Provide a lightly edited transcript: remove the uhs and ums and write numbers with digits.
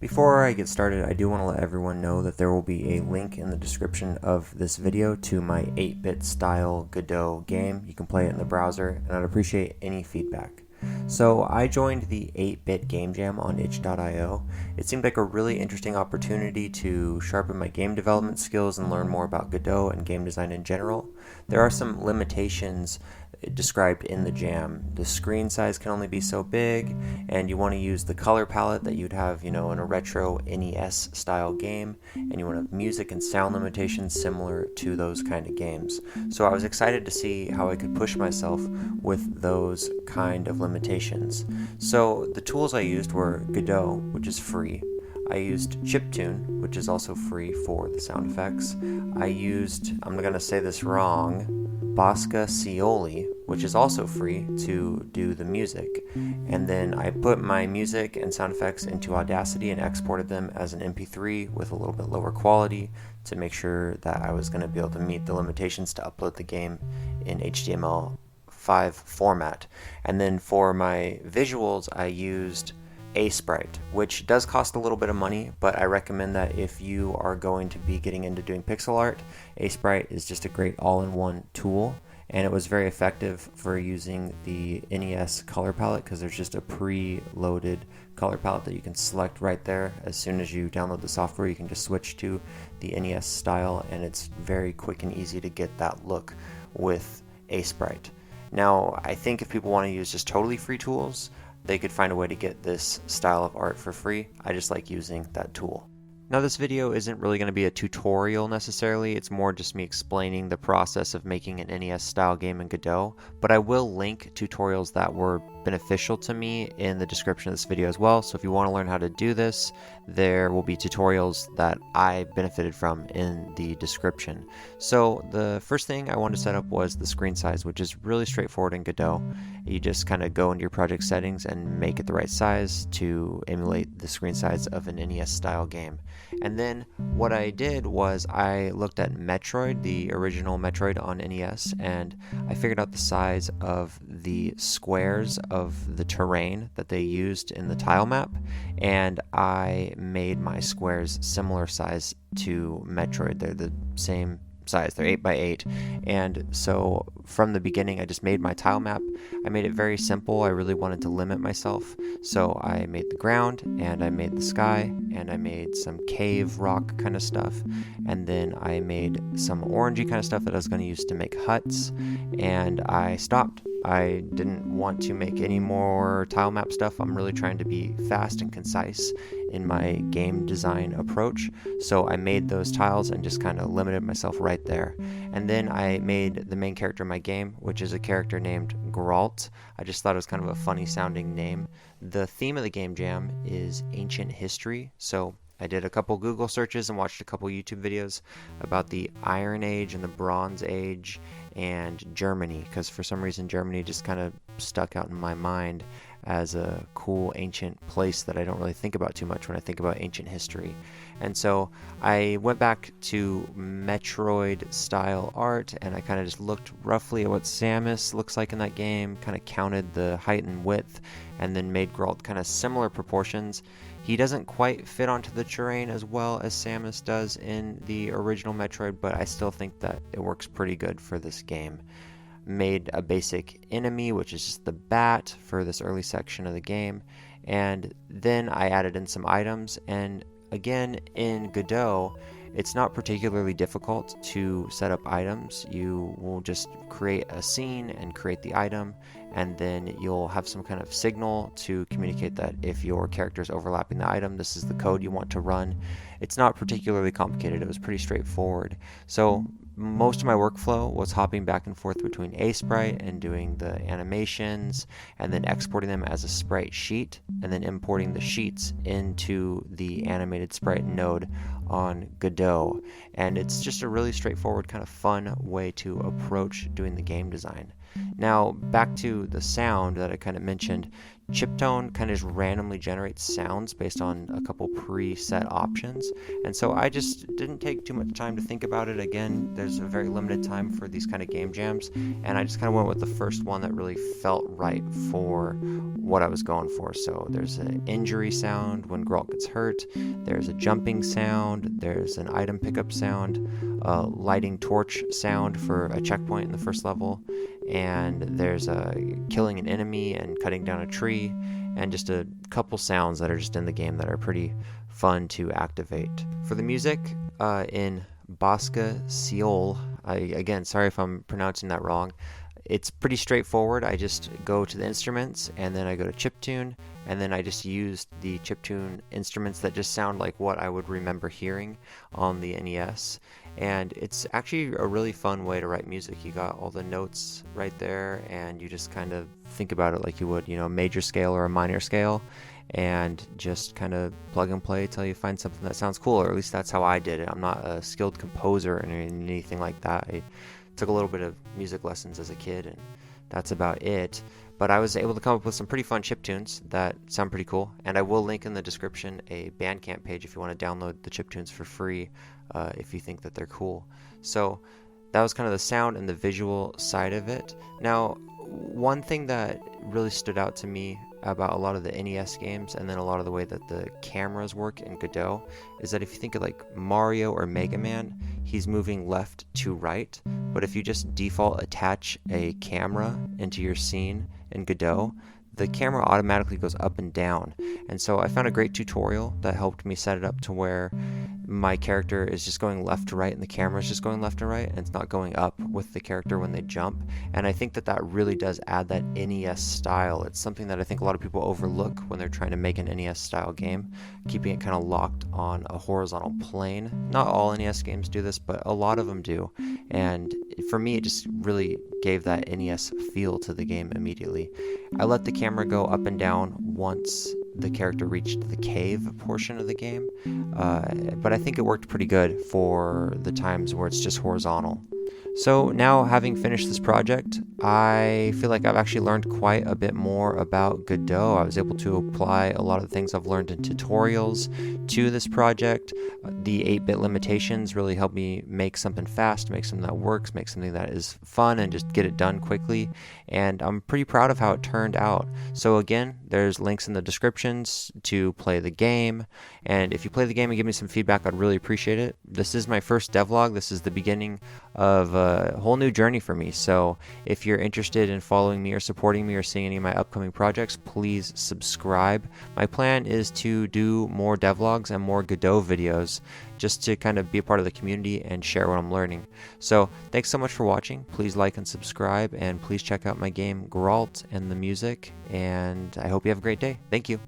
Before I get started, I do want to let everyone know that there will be a link in the description of this video to my 8-bit style Godot game. You can play it in the browser, and I'd appreciate any feedback. So I joined the 8-bit game jam on itch.io. It seemed like a really interesting opportunity to sharpen my game development skills and learn more about Godot and game design in general. There are some limitations described in the jam. The screen size can only be so big, and you want to use the color palette that you'd have, in a retro NES style game, and you want to have music and sound limitations similar to those kind of games. So I was excited to see how I could push myself with those kind of limitations. So the tools I used were Godot, which is free. I used Chiptune, which is also free for the sound effects. I used, I'm going to say this wrong, Bosca Cioli, which is also free to do the music. And then I put my music and sound effects into Audacity and exported them as an MP3 with a little bit lower quality to make sure that I was going to be able to meet the limitations to upload the game in HTML5 format. And then for my visuals, I used Sprite, which does cost a little bit of money, but I recommend that if you are going to be getting into doing pixel art, Sprite is just a great all-in-one tool, and it was very effective for using the NES color palette because there's just a pre-loaded color palette that you can select right there. As soon as you download the software, you can just switch to the NES style, and it's very quick and easy to get that look with Sprite. Now, I think if people want to use just totally free tools, they could find a way to get this style of art for free. I just like using that tool. Now, this video isn't really going to be a tutorial necessarily, it's more just me explaining the process of making an NES style game in Godot, but I will link tutorials that were beneficial to me in the description of this video as well. So if you want to learn how to do this, there will be tutorials that I benefited from in the description. So the first thing I wanted to set up was the screen size, which is really straightforward in Godot. You just kind of go into your project settings and make it the right size to emulate the screen size of an NES style game. And then what I did was I looked at Metroid, the original Metroid on NES, and I figured out the size of the squares of the terrain that they used in the tile map, and I made my squares similar size to Metroid. They're the same size, they're 8x8, and so from the beginning I just made my tile map. I made it very simple. I really wanted to limit myself, so I made the ground, and I made the sky, and I made some cave rock kind of stuff, and then I made some orangey kind of stuff that I was going to use to make huts, and I stopped. I didn't want to make any more tile map stuff. I'm really trying to be fast and concise in my game design approach, so I made those tiles and just kind of limited myself right there. And then I made the main character of my game, which is a character named Geralt. I just thought it was kind of a funny sounding name. The theme of the game jam is ancient history, so I did a couple Google searches and watched a couple YouTube videos about the Iron Age and the Bronze Age and Germany, because for some reason Germany just kind of stuck out in my mind as a cool ancient place that I don't really think about too much when I think about ancient history. And so I went back to Metroid style art, and I kind of just looked roughly at what Samus looks like in that game, kind of counted the height and width, and then made Geralt kind of similar proportions. He doesn't quite fit onto the terrain as well as Samus does in the original Metroid, but I still think that it works pretty good for this game. Made a basic enemy, which is just the bat for this early section of the game, and then I added in some items. And again, in Godot, it's not particularly difficult to set up items. You will just create a scene and create the item, and then you'll have some kind of signal to communicate that if your character is overlapping the item, this is the code you want to run. It's not particularly complicated. It was pretty straightforward. So most of my workflow was hopping back and forth between Sprite and doing the animations, and then exporting them as a sprite sheet, and then importing the sheets into the animated sprite node on Godot. And it's just a really straightforward, kind of fun way to approach doing the game design. Now, back to the sound that I kind of mentioned. Chiptone kind of just randomly generates sounds based on a couple preset options, and so I just didn't take too much time to think about it. Again, there's a very limited time for these kind of game jams, and I just kind of went with the first one that really felt right for what I was going for. So there's an injury sound when Geralt gets hurt, there's a jumping sound, there's an item pickup sound, a lighting torch sound for a checkpoint in the first level, and there's a killing an enemy and cutting down a tree, and just a couple sounds that are just in the game that are pretty fun to activate. For the music, in Basca Seol, again, sorry if I'm pronouncing that wrong, it's pretty straightforward. I just go to the instruments, and then I go to chiptune, and then I just use the chiptune instruments that just sound like what I would remember hearing on the NES. And it's actually a really fun way to write music. You got all the notes right there, and you just kind of think about it like you would, a major scale or a minor scale, and just kind of plug and play till you find something that sounds cool, or at least that's how I did it. I'm not a skilled composer or anything like that. I took a little bit of music lessons as a kid, and that's about it. But I was able to come up with some pretty fun chiptunes that sound pretty cool, and I will link in the description a Bandcamp page if you want to download the chiptunes for free, if you think that they're cool. So that was kind of the sound and the visual side of it. Now, one thing that really stood out to me about a lot of the NES games, and then a lot of the way that the cameras work in Godot, is that if you think of like Mario or Mega Man, he's moving left to right, but if you just default attach a camera into your scene in Godot, the camera automatically goes up and down. And so I found a great tutorial that helped me set it up to where my character is just going left to right and the camera is just going left to right, and it's not going up with the character when they jump. And I think that that really does add that NES style. It's something that I think a lot of people overlook when they're trying to make an NES style game, keeping it kind of locked on a horizontal plane. Not all NES games do this, but a lot of them do. And for me, it just really gave that NES feel to the game immediately. I let the camera go up and down once the character reached the cave portion of the game, but I think it worked pretty good for the times where it's just horizontal. So now, having finished this project, I feel like I've actually learned quite a bit more about Godot. I was able to apply a lot of the things I've learned in tutorials to this project. The 8-bit limitations really helped me make something fast, make something that works, make something that is fun, and just get it done quickly. And I'm pretty proud of how it turned out. So again, there's links in the descriptions to play the game. And if you play the game and give me some feedback, I'd really appreciate it. This is my first devlog. This is the beginning of a whole new journey for me. So if you're interested in following me or supporting me or seeing any of my upcoming projects, please subscribe. My plan is to do more devlogs and more Godot videos, just to kind of be a part of the community and share what I'm learning. So thanks so much for watching. Please like and subscribe, and please check out my game Geralt and the music, and I hope you have a great day. Thank you.